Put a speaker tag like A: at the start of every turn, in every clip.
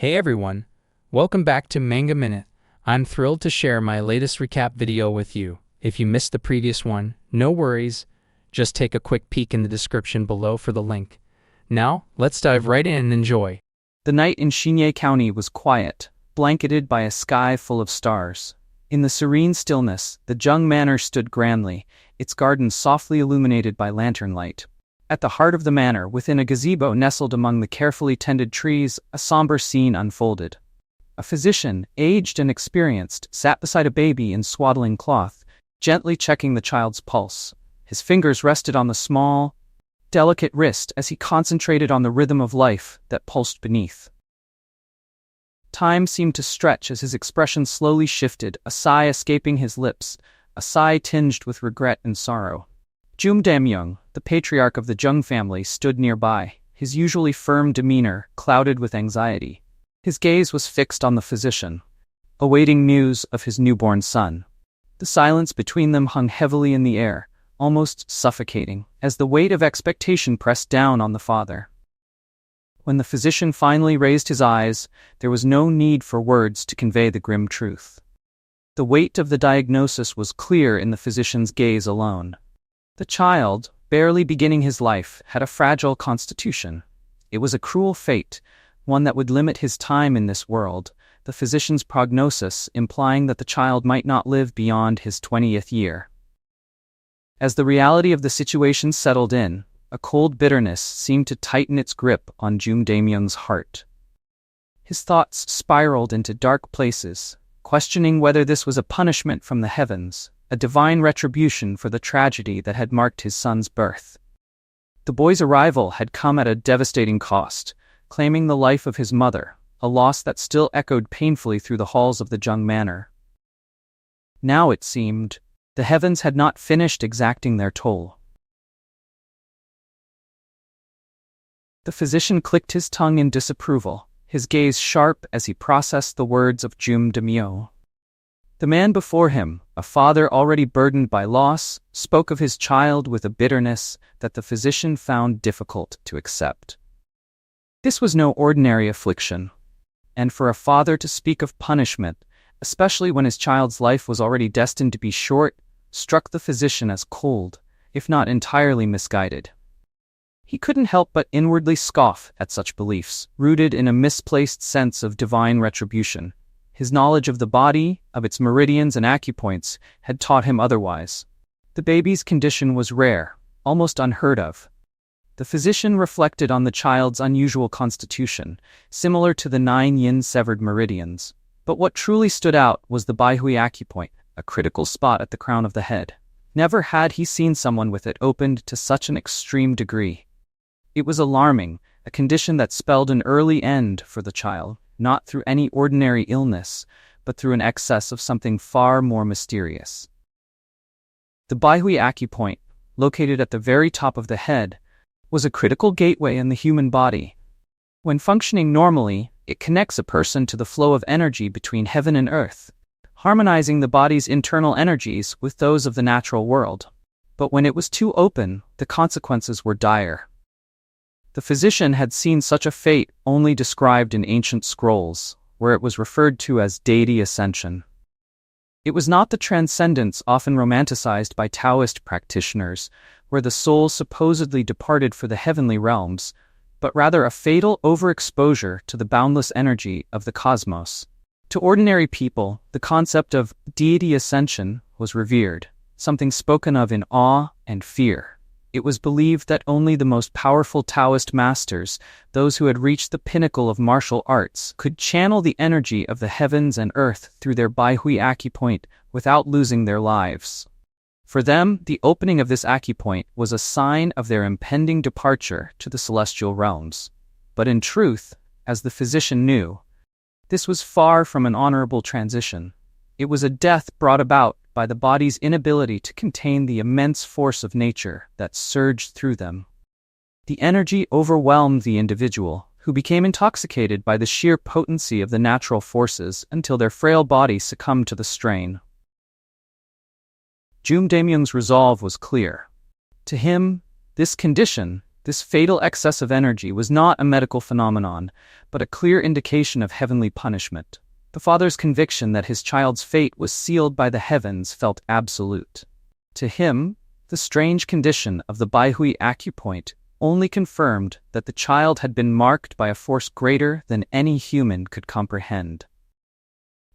A: Hey everyone, welcome back to Manga Minute. I'm thrilled to share my latest recap video with you. If you missed the previous one, no worries, just take a quick peek in the description below for the link. Now, let's dive right in and enjoy.
B: The night in Shinye County was quiet, blanketed by a sky full of stars. In the serene stillness, the Jung Manor stood grandly, its gardens softly illuminated by lantern light. At the heart of the manor, within a gazebo nestled among the carefully tended trees, a somber scene unfolded. A physician, aged and experienced, sat beside a baby in swaddling cloth, gently checking the child's pulse. His fingers rested on the small, delicate wrist as he concentrated on the rhythm of life that pulsed beneath. Time seemed to stretch as his expression slowly shifted, a sigh escaping his lips, a sigh tinged with regret and sorrow. Jung Yeonshin, the patriarch of the Jung family, stood nearby, his usually firm demeanor clouded with anxiety. His gaze was fixed on the physician, awaiting news of his newborn son. The silence between them hung heavily in the air, almost suffocating, as the weight of expectation pressed down on the father. When the physician finally raised his eyes, there was no need for words to convey the grim truth. The weight of the diagnosis was clear in the physician's gaze alone. The child, barely beginning his life, had a fragile constitution. It was a cruel fate, one that would limit his time in this world, the physician's prognosis implying that the child might not live beyond his 20th year. As the reality of the situation settled in, a cold bitterness seemed to tighten its grip on Jung Yeon's heart. His thoughts spiraled into dark places, questioning whether this was a punishment from the heavens, a divine retribution for the tragedy that had marked his son's birth. The boy's arrival had come at a devastating cost, claiming the life of his mother, a loss that still echoed painfully through the halls of the Jung Manor. Now, it seemed, the heavens had not finished exacting their toll. The physician clicked his tongue in disapproval, his gaze sharp as he processed the words of Jung Yeonshin. The man before him, a father already burdened by loss, spoke of his child with a bitterness that the physician found difficult to accept. This was no ordinary affliction, and for a father to speak of punishment, especially when his child's life was already destined to be short, struck the physician as cold, if not entirely misguided. He couldn't help but inwardly scoff at such beliefs, rooted in a misplaced sense of divine retribution. His knowledge of the body, of its meridians and acupoints, had taught him otherwise. The baby's condition was rare, almost unheard of. The physician reflected on the child's unusual constitution, similar to the 9 yin-severed meridians. But what truly stood out was the Baihui acupoint, a critical spot at the crown of the head. Never had he seen someone with it opened to such an extreme degree. It was alarming, a condition that spelled an early end for the child, not through any ordinary illness, but through an excess of something far more mysterious. The Baihui acupoint, located at the very top of the head, was a critical gateway in the human body. When functioning normally, it connects a person to the flow of energy between heaven and earth, harmonizing the body's internal energies with those of the natural world. But when it was too open, the consequences were dire. The physician had seen such a fate only described in ancient scrolls, where it was referred to as deity ascension. It was not the transcendence often romanticized by Taoist practitioners, where the soul supposedly departed for the heavenly realms, but rather a fatal overexposure to the boundless energy of the cosmos. To ordinary people, the concept of deity ascension was revered, something spoken of in awe and fear. It was believed that only the most powerful Taoist masters, those who had reached the pinnacle of martial arts, could channel the energy of the heavens and earth through their Baihui acupoint without losing their lives. For them, the opening of this acupoint was a sign of their impending departure to the celestial realms. But in truth, as the physician knew, this was far from an honorable transition. It was a death brought about by the body's inability to contain the immense force of nature that surged through them. The energy overwhelmed the individual, who became intoxicated by the sheer potency of the natural forces until their frail body succumbed to the strain. Jung Yeon's resolve was clear. To him, this condition, This fatal excess of energy was not a medical phenomenon, but a clear indication of heavenly punishment. The father's conviction that his child's fate was sealed by the heavens felt absolute. To him, the strange condition of the Baihui acupoint only confirmed that the child had been marked by a force greater than any human could comprehend.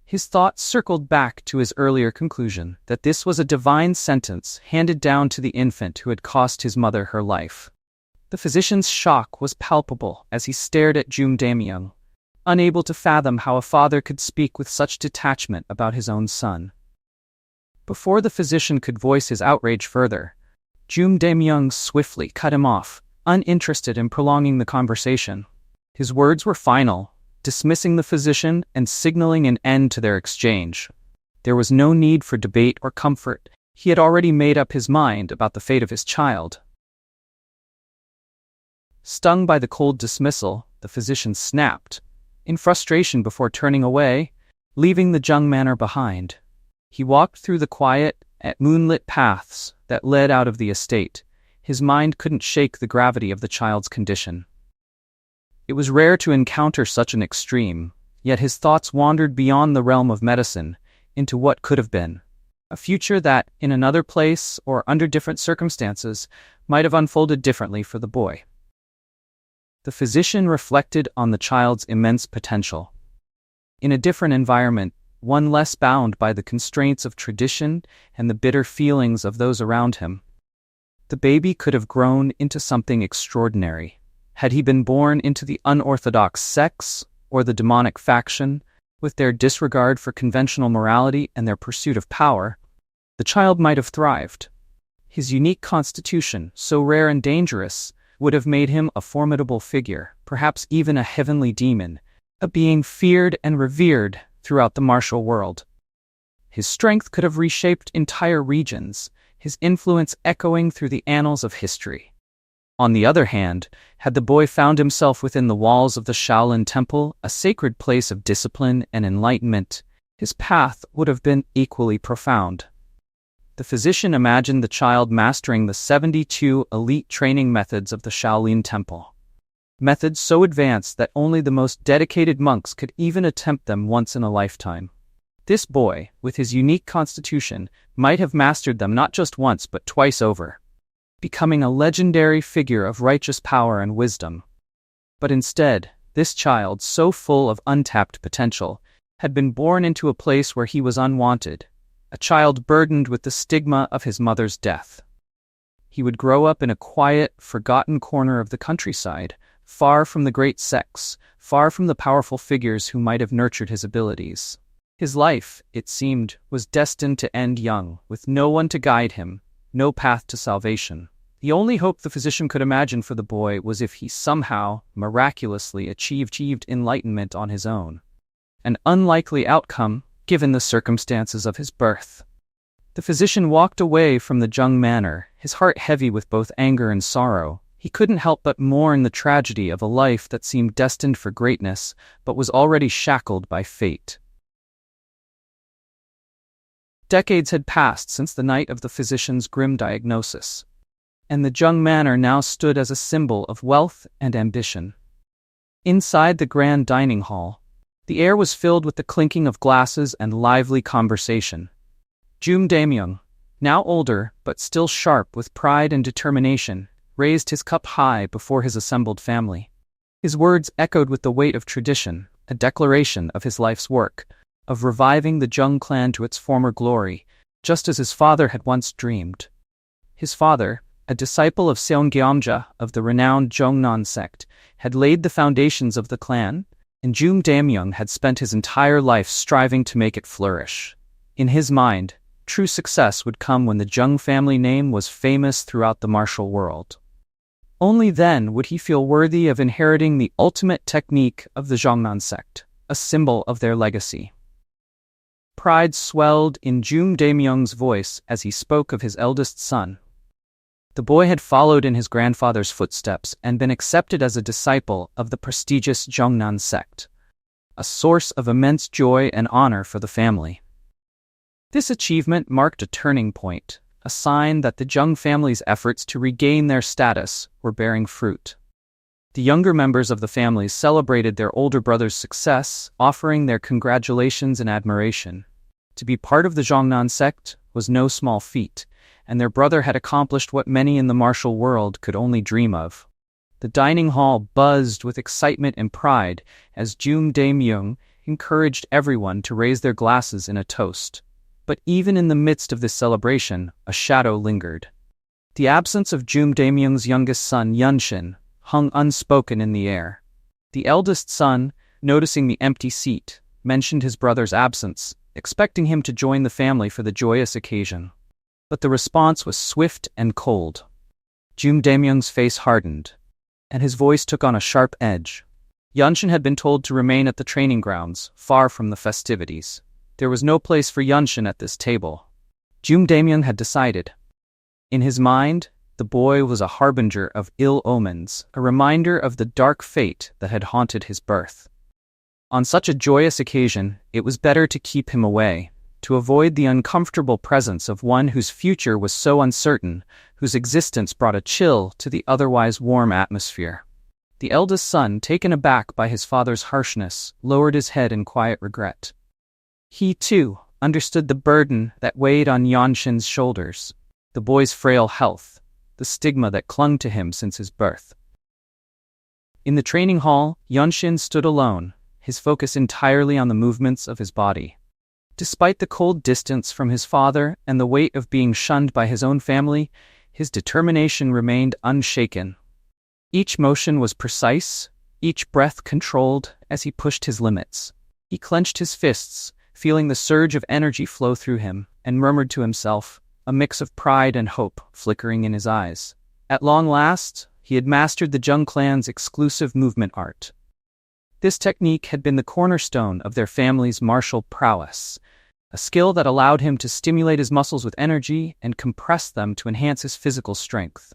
B: His thoughts circled back to his earlier conclusion that this was a divine sentence handed down to the infant who had cost his mother her life. The physician's shock was palpable as he stared at Jung Daemyeong, unable to fathom how a father could speak with such detachment about his own son. Before the physician could voice his outrage further, Jung Daemyeong swiftly cut him off, uninterested in prolonging the conversation. His words were final, dismissing the physician and signaling an end to their exchange. There was no need for debate or comfort. He had already made up his mind about the fate of his child. Stung by the cold dismissal, the physician snapped, in frustration before turning away, leaving the Jung manor behind. He walked through the quiet, moonlit paths that led out of the estate. His mind couldn't shake the gravity of the child's condition. It was rare to encounter such an extreme, yet his thoughts wandered beyond the realm of medicine into what could have been. A future that, in another place or under different circumstances, might have unfolded differently for the boy. The physician reflected on the child's immense potential. In a different environment, one less bound by the constraints of tradition and the bitter feelings of those around him, the baby could have grown into something extraordinary. Had he been born into the unorthodox sects or the demonic faction, with their disregard for conventional morality and their pursuit of power, the child might have thrived. His unique constitution, so rare and dangerous, would have made him a formidable figure, perhaps even a heavenly demon, a being feared and revered throughout the martial world. His strength could have reshaped entire regions, his influence echoing through the annals of history. On the other hand, had the boy found himself within the walls of the Shaolin Temple, a sacred place of discipline and enlightenment, his path would have been equally profound. The physician imagined the child mastering the 72 elite training methods of the Shaolin Temple. Methods so advanced that only the most dedicated monks could even attempt them once in a lifetime. This boy, with his unique constitution, might have mastered them not just once but twice over, becoming a legendary figure of righteous power and wisdom. But instead, this child, so full of untapped potential, had been born into a place where he was unwanted, a child burdened with the stigma of his mother's death. He would grow up in a quiet, forgotten corner of the countryside, far from the great sects, far from the powerful figures who might have nurtured his abilities. His life, it seemed, was destined to end young, with no one to guide him, no path to salvation. The only hope the physician could imagine for the boy was if he somehow, miraculously achieved enlightenment on his own. An unlikely outcome, given the circumstances of his birth. The physician walked away from the Jung manor, his heart heavy with both anger and sorrow. He couldn't help but mourn the tragedy of a life that seemed destined for greatness, but was already shackled by fate. Decades had passed since the night of the physician's grim diagnosis, and the Jung manor now stood as a symbol of wealth and ambition. Inside the grand dining hall, the air was filled with the clinking of glasses and lively conversation. Jung Daemyeong, now older but still sharp with pride and determination, raised his cup high before his assembled family. His words echoed with the weight of tradition, a declaration of his life's work, of reviving the Jung clan to its former glory, just as his father had once dreamed. His father, a disciple of Seonggyeomja of the renowned Jongnon sect, had laid the foundations of the clan, and Jung Daemyeong had spent his entire life striving to make it flourish. In his mind, true success would come when the Jung family name was famous throughout the martial world. Only then would he feel worthy of inheriting the ultimate technique of the Jongnon sect, a symbol of their legacy. Pride swelled in Jung Daemyeong's voice as he spoke of his eldest son. The boy had followed in his grandfather's footsteps and been accepted as a disciple of the prestigious Jongnon sect, a source of immense joy and honor for the family. This achievement marked a turning point, a sign that the Jung family's efforts to regain their status were bearing fruit. The younger members of the family celebrated their older brother's success, offering their congratulations and admiration. To be part of the Zhongnan sect was no small feat, and their brother had accomplished what many in the martial world could only dream of. The dining hall buzzed with excitement and pride as Jung Dae-myung encouraged everyone to raise their glasses in a toast. But even in the midst of this celebration, a shadow lingered. The absence of Jung Dae-myung's youngest son, Yeonshin, hung unspoken in the air. The eldest son, noticing the empty seat, mentioned his brother's absence, expecting him to join the family for the joyous occasion. But the response was swift and cold. Jung Dae-myung's face hardened, and his voice took on a sharp edge. Yeonshin had been told to remain at the training grounds, far from the festivities. There was no place for Yeonshin at this table. Jung Dae-myung had decided. In his mind, the boy was a harbinger of ill omens, a reminder of the dark fate that had haunted his birth. On such a joyous occasion, it was better to keep him away, to avoid the uncomfortable presence of one whose future was so uncertain, whose existence brought a chill to the otherwise warm atmosphere. The eldest son, taken aback by his father's harshness, lowered his head in quiet regret. He, too, understood the burden that weighed on Yeonshin's shoulders, the boy's frail health, the stigma that clung to him since his birth. In the training hall, Yeonshin stood alone, his focus entirely on the movements of his body. Despite the cold distance from his father and the weight of being shunned by his own family, his determination remained unshaken. Each motion was precise, each breath controlled as he pushed his limits. He clenched his fists, feeling the surge of energy flow through him, and murmured to himself, a mix of pride and hope flickering in his eyes. At long last, he had mastered the Jung clan's exclusive movement art. This technique had been the cornerstone of their family's martial prowess, a skill that allowed him to stimulate his muscles with energy and compress them to enhance his physical strength.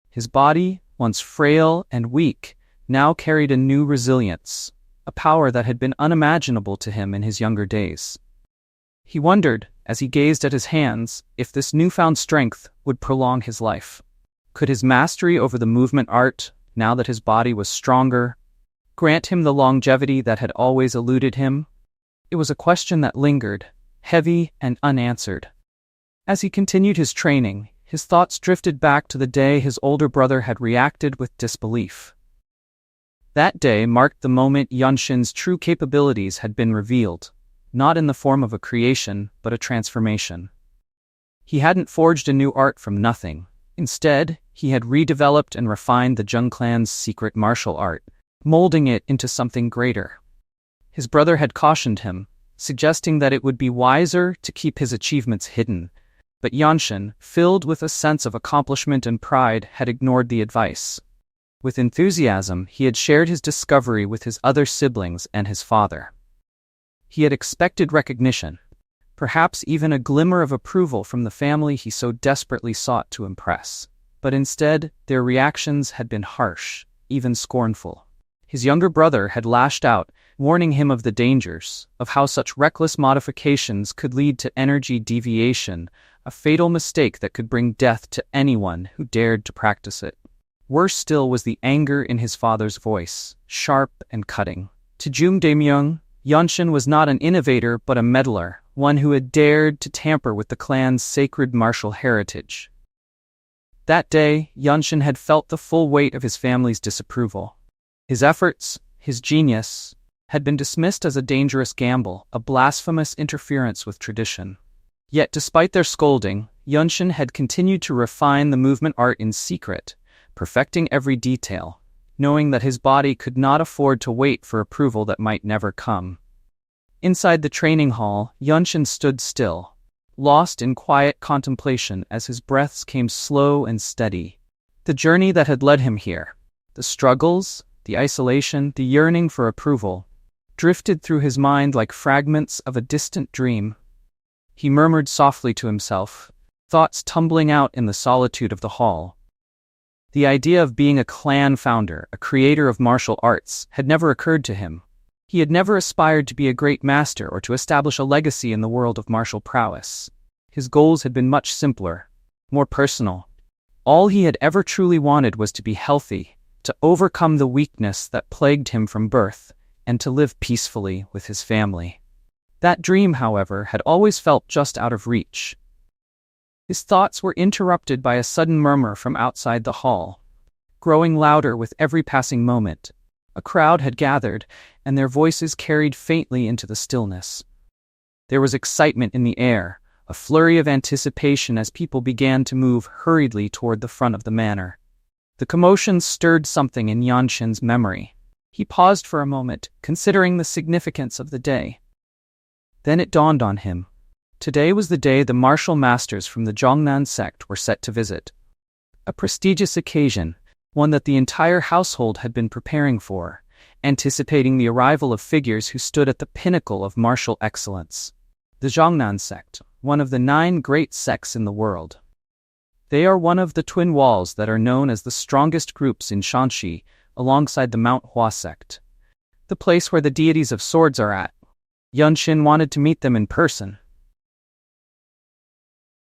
B: His body, once frail and weak, now carried a new resilience, a power that had been unimaginable to him in his younger days. He wondered, as he gazed at his hands, if this newfound strength would prolong his life. Could his mastery over the movement art, now that his body was stronger, grant him the longevity that had always eluded him? It was a question that lingered, heavy and unanswered. As he continued his training, his thoughts drifted back to the day his older brother had reacted with disbelief. That day marked the moment Yeonshin's true capabilities had been revealed, not in the form of a creation, but a transformation. He hadn't forged a new art from nothing. Instead, he had redeveloped and refined the Jung clan's secret martial art, molding it into something greater. His brother had cautioned him, suggesting that it would be wiser to keep his achievements hidden, but Yeonshin, filled with a sense of accomplishment and pride, had ignored the advice. With enthusiasm, he had shared his discovery with his other siblings and his father. He had expected recognition, perhaps even a glimmer of approval from the family he so desperately sought to impress. But instead, their reactions had been harsh, even scornful. His younger brother had lashed out, warning him of the dangers, of how such reckless modifications could lead to energy deviation, a fatal mistake that could bring death to anyone who dared to practice it. Worse still was the anger in his father's voice, sharp and cutting. To Jung Dae-myung, Yeonshin was not an innovator but a meddler, one who had dared to tamper with the clan's sacred martial heritage. That day, Yeonshin had felt the full weight of his family's disapproval. His efforts, his genius, had been dismissed as a dangerous gamble, a blasphemous interference with tradition. Yet despite their scolding, Yeonshin had continued to refine the movement art in secret, perfecting every detail, knowing that his body could not afford to wait for approval that might never come. Inside the training hall, Yeonshin stood still, lost in quiet contemplation as his breaths came slow and steady. The journey that had led him here, the struggles, the isolation, the yearning for approval, drifted through his mind like fragments of a distant dream. He murmured softly to himself, thoughts tumbling out in the solitude of the hall. The idea of being a clan founder, a creator of martial arts, had never occurred to him. He had never aspired to be a great master or to establish a legacy in the world of martial prowess. His goals had been much simpler, more personal. All he had ever truly wanted was to be healthy, to overcome the weakness that plagued him from birth, and to live peacefully with his family. That dream, however, had always felt just out of reach. His thoughts were interrupted by a sudden murmur from outside the hall, growing louder with every passing moment. A crowd had gathered, and their voices carried faintly into the stillness. There was excitement in the air, a flurry of anticipation as people began to move hurriedly toward the front of the manor. The commotion stirred something in Yeonshin's memory. He paused for a moment, considering the significance of the day. Then it dawned on him. Today was the day the martial masters from the Jongnan sect were set to visit. A prestigious occasion, one that the entire household had been preparing for, anticipating the arrival of figures who stood at the pinnacle of martial excellence. The Jongnan sect, one of the 9 great sects in the world. They are one of the twin walls that are known as the strongest groups in Shanxi, alongside the Manhwa sect, the place where the deities of swords are at. Yeonshin wanted to meet them in person.